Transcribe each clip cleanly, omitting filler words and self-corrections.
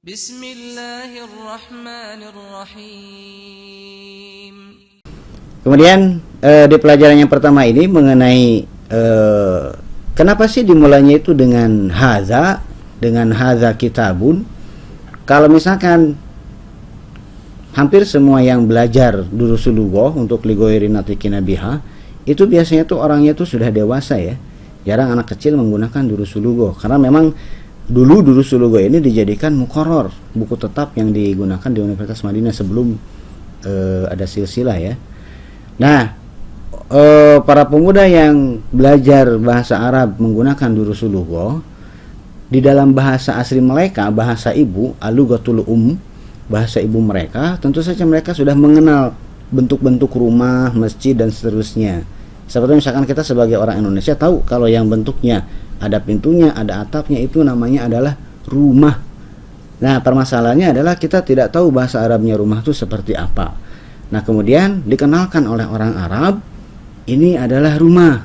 Bismillahirrahmanirrahim. Kemudian di pelajaran yang pertama ini mengenai kenapa sih dimulainya itu dengan haza kitabun. Kalau misalkan hampir semua yang belajar durusul lughah untuk lighairi natikina biha, itu biasanya tuh orangnya tuh sudah dewasa ya. Jarang anak kecil menggunakan durusul lughah karena memang dulu durusul lughah ini dijadikan muqarrar, buku tetap yang digunakan di Universitas Madinah sebelum ada silsilah ya. Nah, para pemuda yang belajar bahasa Arab menggunakan durusul lughah, di dalam bahasa asli mereka, bahasa ibu, al-lughatul bahasa ibu mereka, tentu saja mereka sudah mengenal bentuk-bentuk rumah, masjid dan seterusnya. Seperti misalkan kita sebagai orang Indonesia tahu kalau yang bentuknya ada pintunya, ada atapnya, itu namanya adalah rumah. Nah, permasalahannya adalah kita tidak tahu bahasa Arabnya rumah itu seperti apa. Nah, kemudian dikenalkan oleh orang Arab, ini adalah rumah.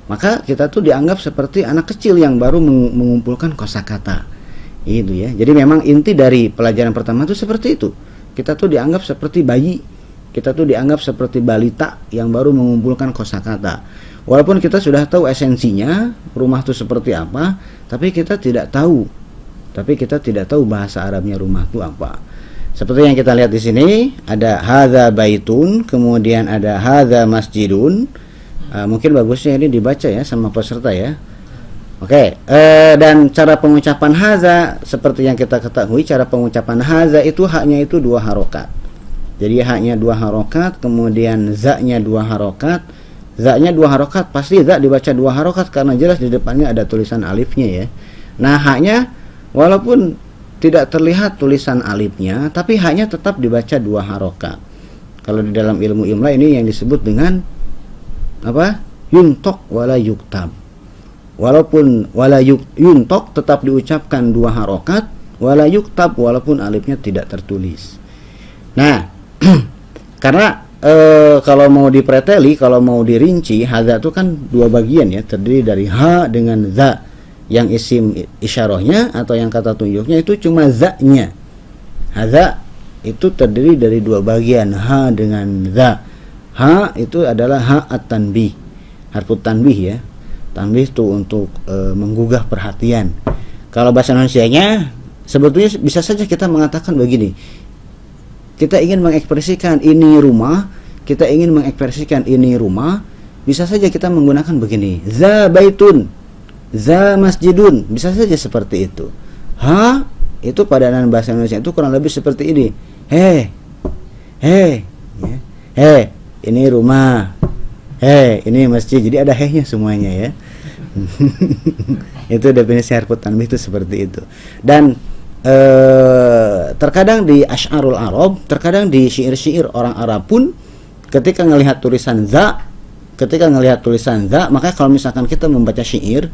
Maka kita tuh dianggap seperti anak kecil yang baru mengumpulkan kosakata. Itu ya. Jadi memang inti dari pelajaran pertama itu seperti itu. Kita tuh dianggap seperti bayi. Kita tuh dianggap seperti balita yang baru mengumpulkan kosakata. Walaupun kita sudah tahu esensinya, rumah itu seperti apa, tapi kita tidak tahu. Bahasa Arabnya rumah itu apa. Seperti yang kita lihat di sini, ada hadza baitun, kemudian ada hadza masjidun. Mungkin bagusnya ini dibaca ya sama peserta ya. Oke, dan cara pengucapan hadza seperti yang kita ketahui, cara pengucapan hadza itu haknya itu 2 harokat. Jadi haknya 2 harokat, kemudian za-nya 2 harokat. Za-nya 2 harokat, pasti za dibaca 2 harokat karena jelas di depannya ada tulisan alifnya ya. Nah, haknya walaupun tidak terlihat tulisan alifnya, tapi haknya tetap dibaca 2 harokat. Kalau di dalam ilmu imla ini yang disebut dengan apa? Yuntok wala yuktab. Walaupun wala yuntok tetap diucapkan 2 harokat, wala yuktab walaupun alifnya tidak tertulis. Nah, karena kalau mau dipreteli, kalau mau dirinci, hadza itu kan 2 bagian ya, terdiri dari ha dengan za. Yang isim isyarahnya atau yang kata tunjuknya itu cuma za-nya. Hadza itu terdiri dari 2 bagian, ha dengan za. Ha itu adalah ha at-tanbih, harfut tanbih ya. Tanbih itu untuk menggugah perhatian. Kalau bahasa Indonesianya sebetulnya bisa saja kita mengatakan begini. Kita ingin mengekspresikan ini rumah, bisa saja kita menggunakan begini. Za baitun, za masjidun, bisa saja seperti itu. Ha itu padanan bahasa Indonesia itu kurang lebih seperti ini. He, ini rumah. Ini masjid. Jadi ada he-nya semuanya ya. Itu definisi harfut tanbih itu seperti itu. Dan terkadang di asy'arul Arab, terkadang di syair-syair orang Arab pun ketika melihat tulisan za, maka kalau misalkan kita membaca syair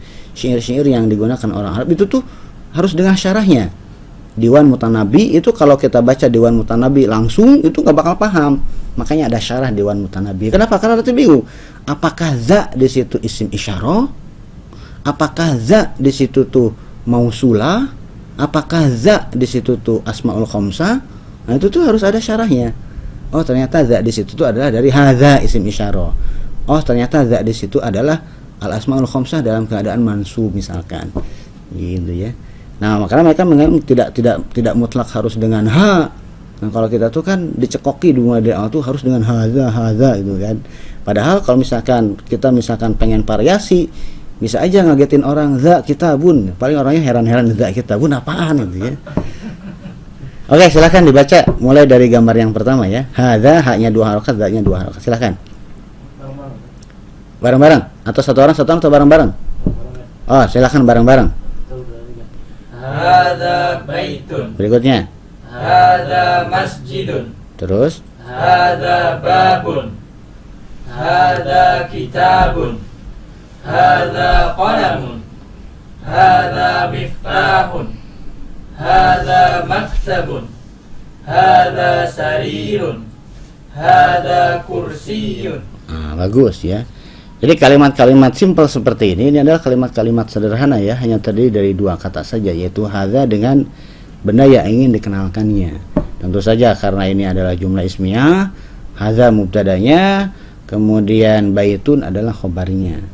yang digunakan orang Arab itu tuh harus dengan syarahnya. Diwan Mutanabi itu kalau kita baca Diwan Mutanabi langsung itu nggak bakal paham. Makanya ada syarah Diwan Mutanabi. Kenapa? Karena nanti bingung. Apakah za di situ isim isyarah? Apakah za di situ tuh mausulah? Apakah za di situ tuh asmaul khamsah? Nah, itu tuh harus ada syarahnya. Oh, ternyata za di situ tuh adalah dari hadza isim isyarah. Oh, ternyata za di situ adalah al asmaul khamsah dalam keadaan mansub misalkan. Gitu ya. Nah, makanya mereka menganggap tidak mutlak harus dengan ha. Nah, kalau kita tuh kan dicekoki dua dari awal tuh harus dengan hadza gitu kan. Padahal kalau misalkan kita pengen variasi, bisa aja ngagetin orang, za kitabun. Paling orangnya heran-heran, za kitabun apaan gitu ya. Oke, silakan dibaca mulai dari gambar yang pertama ya. Hadza haknya 2 harokat, za-nya 2 harokat. Silakan. Bareng-bareng atau satu orang atau bareng-bareng? Oh, silakan bareng-bareng. Hadza baitun. Berikutnya. Hadza masjidun. Terus. Hadza babun. Hadza kitabun. Hadza qalamun. Hadza miftahun. Hadza maktabun. Hadza sarirun. Hadza kursiyun. Bagus ya. Jadi kalimat-kalimat simpel seperti ini adalah kalimat-kalimat sederhana ya, hanya terdiri dari 2 kata saja, yaitu hadza dengan benda yang ingin dikenalkannya. Tentu saja karena ini adalah jumlah ismiyah, hadza mubtadanya, kemudian baitun adalah khobarnya.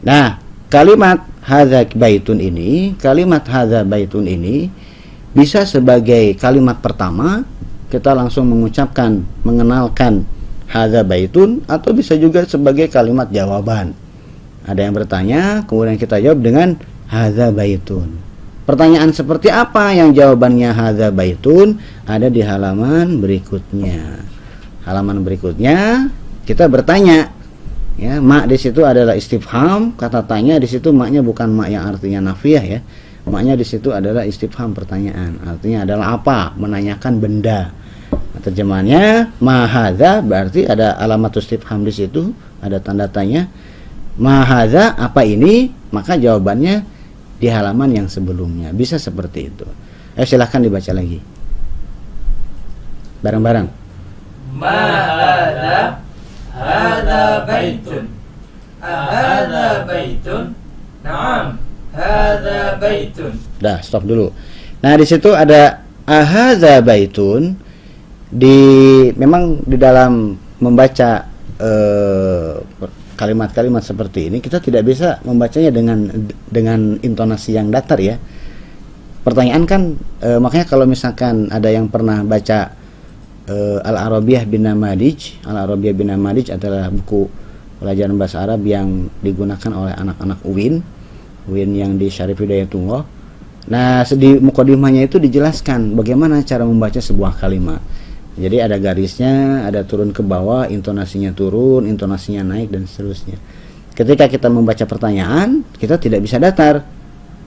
Nah, kalimat hadza baitun ini, bisa sebagai kalimat pertama, kita langsung mengucapkan, mengenalkan hadza baitun, atau bisa juga sebagai kalimat jawaban. Ada yang bertanya, kemudian kita jawab dengan hadza baitun. Pertanyaan seperti apa yang jawabannya hadza baitun ada di halaman berikutnya. Halaman berikutnya kita bertanya. Ya, mak di situ adalah istifham, kata tanya di situ maknya bukan mak yang artinya nafiyah ya. Maknya di situ adalah istifham, pertanyaan. Artinya adalah apa? Menanyakan benda. Terjemahannya ma hadza berarti ada alamat istifham di situ, ada tanda tanya. Ma hadza apa ini? Maka jawabannya di halaman yang sebelumnya. Bisa seperti itu. Silahkan dibaca lagi bareng-bareng. Ma hadza, hadza baitun. Hadza baitun. Naam, hadza baitun. Dah, stop dulu. Nah, di situ ada hadza baitun. Memang di dalam membaca kalimat-kalimat seperti ini kita tidak bisa membacanya dengan intonasi yang datar ya. Pertanyaan kan makanya kalau misalkan ada yang pernah baca Al-Arabiyah bin Namadij, Al-Arabiyah bin Namadij adalah buku pelajaran bahasa Arab yang digunakan oleh anak-anak UIN yang di Syarif Hidayatullah. Nah, di mukadimahnya itu dijelaskan bagaimana cara membaca sebuah kalimat. Jadi ada garisnya, ada turun ke bawah, intonasinya turun, intonasinya naik, dan seterusnya. Ketika kita membaca pertanyaan, kita tidak bisa datar.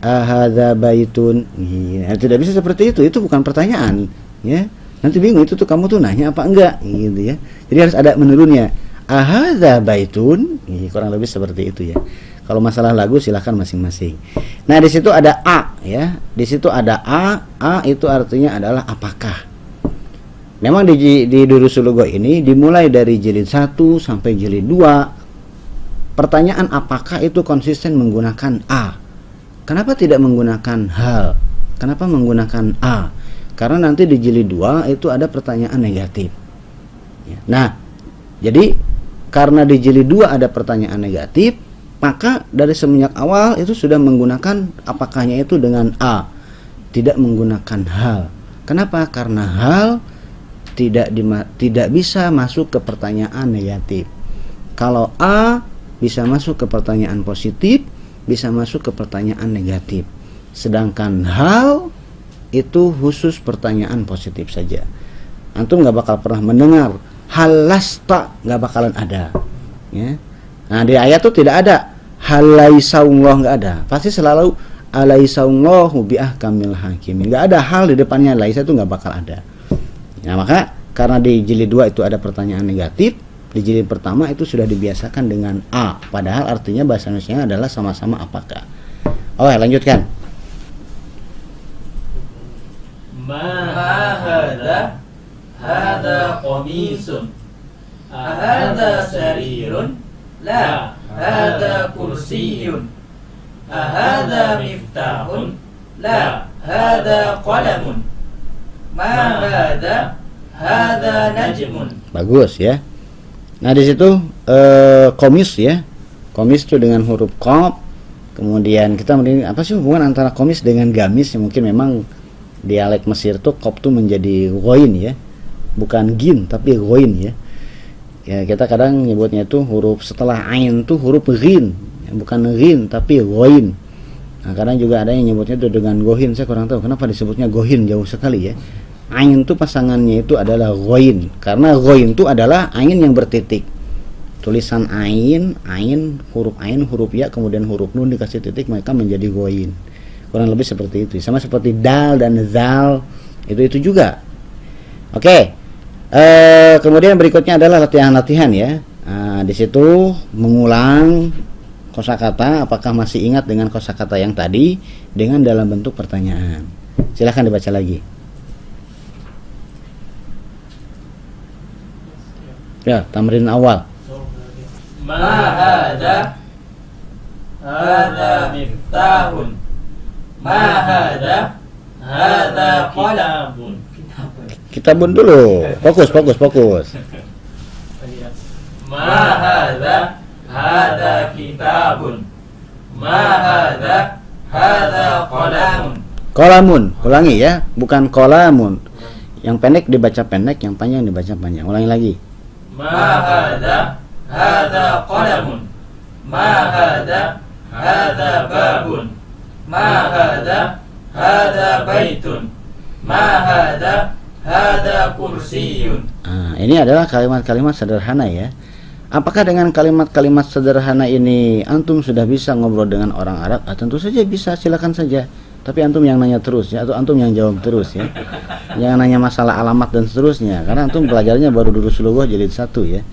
Ahadza baitun. Ya, tidak bisa seperti itu bukan pertanyaan. Ya, nanti bingung itu tuh kamu tuh nanya apa enggak, gitu ya. Jadi harus ada menurunnya. Ahadza baitun. Kurang lebih seperti itu ya. Kalau masalah lagu silahkan masing-masing. Nah, di situ ada a, ya. Di situ ada a. A itu artinya adalah apakah. Memang di Durusul Lugah ini dimulai dari jilid 1 sampai jilid 2. Pertanyaan apakah itu konsisten menggunakan a. Kenapa tidak menggunakan hal? Kenapa menggunakan a? Karena nanti di jilid 2 itu ada pertanyaan negatif. Nah, jadi karena di jilid 2 ada pertanyaan negatif, maka dari semenjak awal itu sudah menggunakan apakahnya itu dengan a, tidak menggunakan hal. Kenapa? Karena hal tidak bisa masuk ke pertanyaan negatif. Kalau a bisa masuk ke pertanyaan positif, bisa masuk ke pertanyaan negatif. Sedangkan hal itu khusus pertanyaan positif saja. Antum nggak bakal pernah mendengar hal lasta, nggak bakalan ada. Ya. Nah, di ayat itu tidak ada hal laisallah, nggak ada. Pasti selalu alaisallahu biahkamil hakimin. Nggak ada hal di depannya laisa, itu nggak bakal ada. Nah, maka karena di jilid 2 itu ada pertanyaan negatif, di jilid pertama itu sudah dibiasakan dengan a, padahal artinya bahasa Indonesia adalah sama-sama apakah. Oke, lanjutkan. Ma hadza, hadza qamisun. Hadza sarirun. La, hadza kursiyun. Hadza miftahun. La, hadza qalamun. Ma hadza, hadza najmun. Bagus ya. Nah, di situ komis ya. Komis itu dengan huruf qaf. Kemudian kita melihat apa sih hubungan antara komis dengan gamis? Mungkin memang dialek Mesir tuh qaf tuh menjadi ghain ya. Bukan gin tapi ghain ya. Ya, kita kadang nyebutnya itu huruf setelah ain tuh huruf ghin, bukan ghin tapi ghain. Nah, kadang juga ada yang nyebutnya itu dengan gohin. Saya kurang tahu kenapa disebutnya gohin, jauh sekali ya. Ain itu pasangannya itu adalah ghain, karena ghain itu adalah ain yang bertitik. Tulisan ain, huruf ya, kemudian huruf nun dikasih titik, maka menjadi ghain. Kurang lebih seperti itu. Sama seperti dal dan zal, itu juga. Oke. Kemudian berikutnya adalah latihan-latihan ya. Di situ mengulang kosakata, apakah masih ingat dengan kosakata yang tadi dengan dalam bentuk pertanyaan. Silahkan dibaca lagi. Ya, tamrin awal. Ma hadza, hadza miftahun. Ma hadza, Hada kitabun. Kitabun dulu. Fokus. Ma hada. Hada kitabun. Ma hada. Hada qalamun. Qalamun, ulangi ya, bukan qalamun. Yang pendek dibaca pendek, yang panjang dibaca panjang. Ulangi lagi. Ma hada. Hada qalamun. Ma hada. Hada babun. Ma hada. Hada baitun. Ma hada. Hada kursiyun. Nah, ini adalah kalimat-kalimat sederhana ya. Apakah dengan kalimat-kalimat sederhana ini antum sudah bisa ngobrol dengan orang Arab? Tentu saja bisa, silakan saja. Tapi antum yang nanya terus ya, atau antum yang jawab terus ya. Jangan nanya masalah alamat dan seterusnya, karena antum belajarnya baru dulu suluh jilid 1 ya.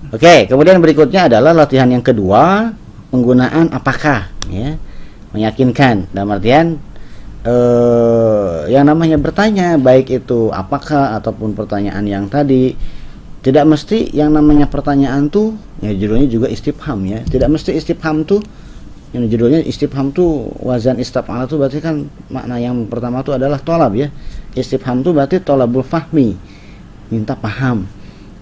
Oke, kemudian berikutnya adalah latihan yang kedua, penggunaan apakah ya. Meyakinkan dalam artian yang namanya bertanya, baik itu apakah ataupun pertanyaan yang tadi, tidak mesti yang namanya pertanyaan tuh ya judulnya juga istifham ya. Tidak mesti istifham tuh yang judulnya istifham tuh wazan istaf'ala tuh berarti kan makna yang pertama tuh adalah tolab ya. Istifham tuh berarti tolabul fahmi, minta paham.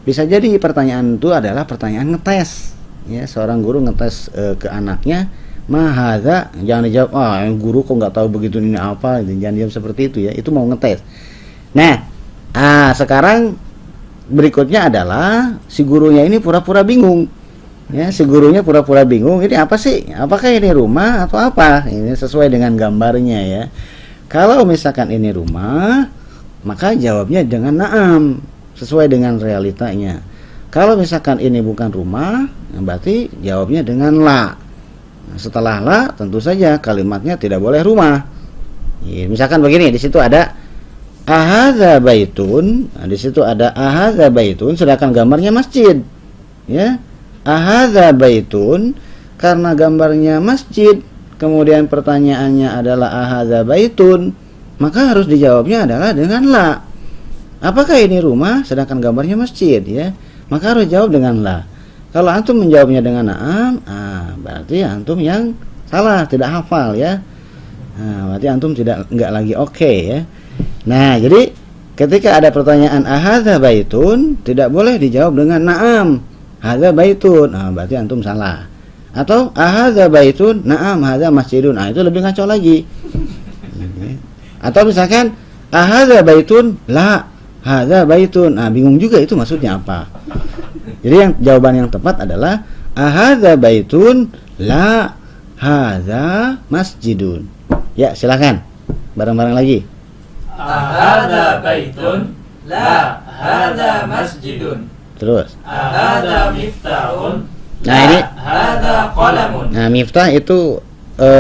Bisa jadi pertanyaan itu adalah pertanyaan ngetes ya, seorang guru ngetes ke anaknya, mahadza, jangan dijawab guru kok nggak tahu begitu ini apa, jangan dijawab seperti itu ya, itu mau ngetes. Nah, sekarang berikutnya adalah si gurunya ini pura-pura bingung ya, si gurunya pura-pura bingung, ini apa sih, apakah ini rumah atau apa, ini sesuai dengan gambarnya ya. Kalau misalkan ini rumah, maka jawabnya dengan na'am, sesuai dengan realitanya. Kalau misalkan ini bukan rumah, berarti jawabnya dengan la. Setelah la, tentu saja kalimatnya tidak boleh rumah ya, misalkan begini, di situ ada ahadza baitun, di situ ada ahadza baitun, sedangkan gambarnya masjid ya. Ahadza baitun, karena gambarnya masjid, kemudian pertanyaannya adalah ahadza baitun, maka harus dijawabnya adalah dengan la. Apakah ini rumah, sedangkan gambarnya masjid ya, maka harus jawab dengan la. Kalau antum menjawabnya dengan na'am, berarti antum yang salah, tidak hafal ya. Berarti antum enggak lagi oke ya. Nah, jadi ketika ada pertanyaan ahadza baitun, tidak boleh dijawab dengan na'am, hadza baitun. Berarti antum salah. Atau ahadza baitun, na'am hadza masjidun. Itu lebih ngaco lagi. Atau misalkan ahadza baitun, la hadza baitun. Bingung juga itu maksudnya apa. Jadi yang jawaban yang tepat adalah ahadza baitun, la hadza masjidun. Ya, silakan. Bareng-bareng lagi. Ahadza baitun, la hadza masjidun. Terus. Ahadza miftahun. Nah, ini hadza qalamun. Nah, miftah itu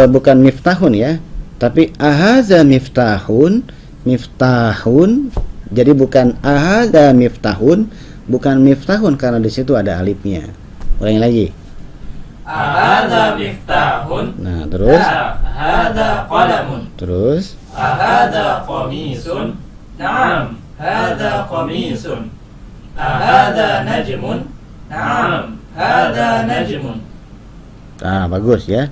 bukan miftahun ya, tapi ahadza miftahun, miftahun. Jadi bukan ahadza miftahun, bukan miftahun karena di situ ada alifnya. Ulangi lagi. Ahadza miftahun. Nah, terus. Hadza qalamun. Terus. Ahadza qamisun. Naam, hadza qamisun. Ahadza najmun. Naam, hadza najmun. Bagus ya.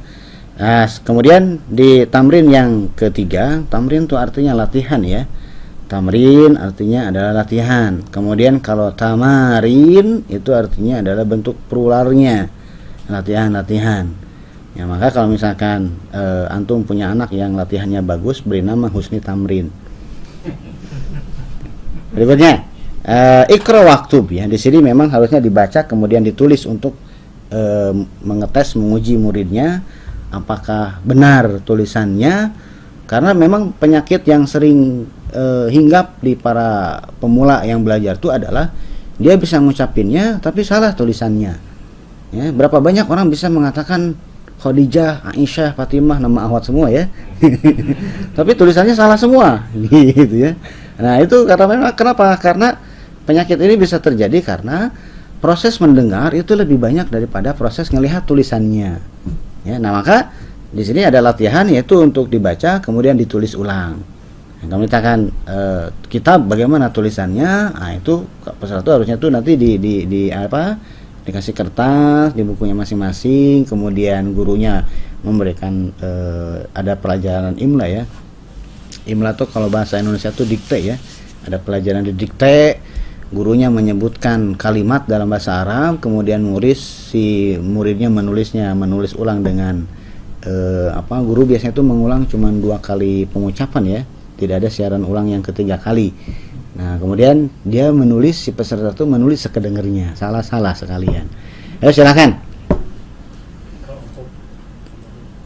Kemudian di tamrin yang ketiga, tamrin itu artinya latihan ya. Tamrin artinya adalah latihan. Kemudian kalau tamarin itu artinya adalah bentuk pluralnya, latihan-latihan. Ya, maka kalau misalkan antum punya anak yang latihannya bagus, beri nama Husni Tamrin. Berikutnya, ikra waktub ya. Di sini memang harusnya dibaca kemudian ditulis untuk mengetes, menguji muridnya apakah benar tulisannya, karena memang penyakit yang sering hinggap di para pemula yang belajar itu adalah dia bisa ngucapinnya tapi salah tulisannya ya. Berapa banyak orang bisa mengatakan Khadijah, Aisyah, Fatimah, nama Ahwat semua ya tapi tulisannya salah semua gitu ya. Nah, itu karena memang kenapa? Karena penyakit ini bisa terjadi karena proses mendengar itu lebih banyak daripada proses melihat tulisannya ya. Nah, maka di sini ada latihan, yaitu untuk dibaca kemudian ditulis ulang. Kalau misalkan kitab bagaimana tulisannya, itu peserta harusnya tuh nanti dikasih kertas di bukunya masing-masing, kemudian gurunya memberikan ada pelajaran imla ya. Imla tuh kalau bahasa Indonesia tuh dikte ya. Ada pelajaran di dikte, gurunya menyebutkan kalimat dalam bahasa Arab, kemudian si muridnya menulis ulang dengan guru biasanya itu mengulang cuma 2 kali pengucapan ya, tidak ada siaran ulang yang ketiga kali. Nah kemudian dia menulis, si peserta itu menulis sekedengernya, salah sekalian. Ayo silakan.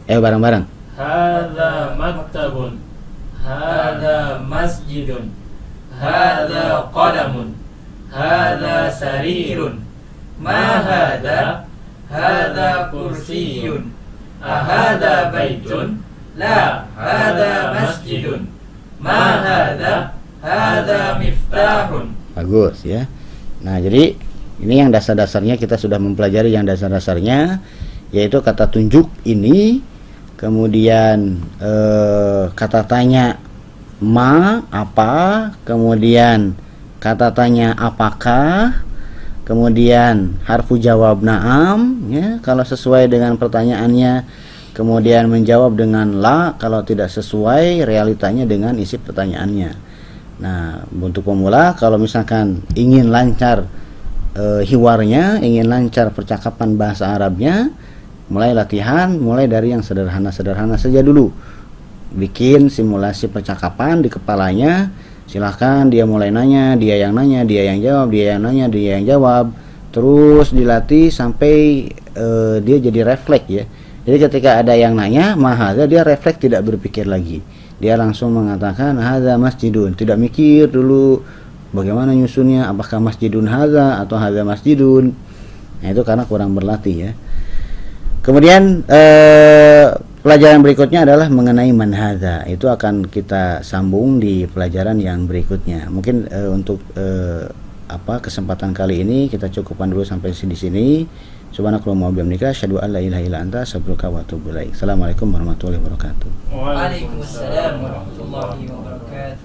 Bareng-bareng. Hadza maktabun, hadza masjidun, hadza qalamun, hadza sarirun, ma hadza, hadza kursiyun, ahadza baitun, la hadza masjidun, ma hadza, hadza miftahun. Bagus ya. Nah jadi ini yang dasar-dasarnya, kita sudah mempelajari yang dasar-dasarnya, yaitu kata tunjuk ini, kemudian kata tanya ma apa, kemudian kata tanya apakah, kemudian harfu jawab na'am ya kalau sesuai dengan pertanyaannya, kemudian menjawab dengan la kalau tidak sesuai realitanya dengan isi pertanyaannya. Nah untuk pemula kalau misalkan ingin lancar hiwarnya, ingin lancar percakapan bahasa Arabnya, mulai latihan, mulai dari yang sederhana-sederhana saja dulu. Bikin simulasi percakapan di kepalanya, silahkan dia mulai nanya, dia yang nanya, dia yang jawab, dia yang nanya, dia yang jawab, terus dilatih sampai dia jadi refleks ya. Jadi ketika ada yang nanya mahadza, dia refleks, tidak berpikir lagi, dia langsung mengatakan hadza masjidun, tidak mikir dulu bagaimana nyusunnya, apakah masjidun hadza atau hadza masjidun. Nah itu karena kurang berlatih ya. Kemudian pelajaran berikutnya adalah mengenai man hadza. Itu akan kita sambung di pelajaran yang berikutnya. Mungkin untuk kesempatan kali ini kita cukupkan dulu sampai di sini. Subhanakallahumma wa bihamdika asyhadu an la ilaha illa anta astaghfiruka wa atubu ilaik. Assalamualaikum warahmatullahi wabarakatuh. Waalaikumsalam warahmatullahi wabarakatuh.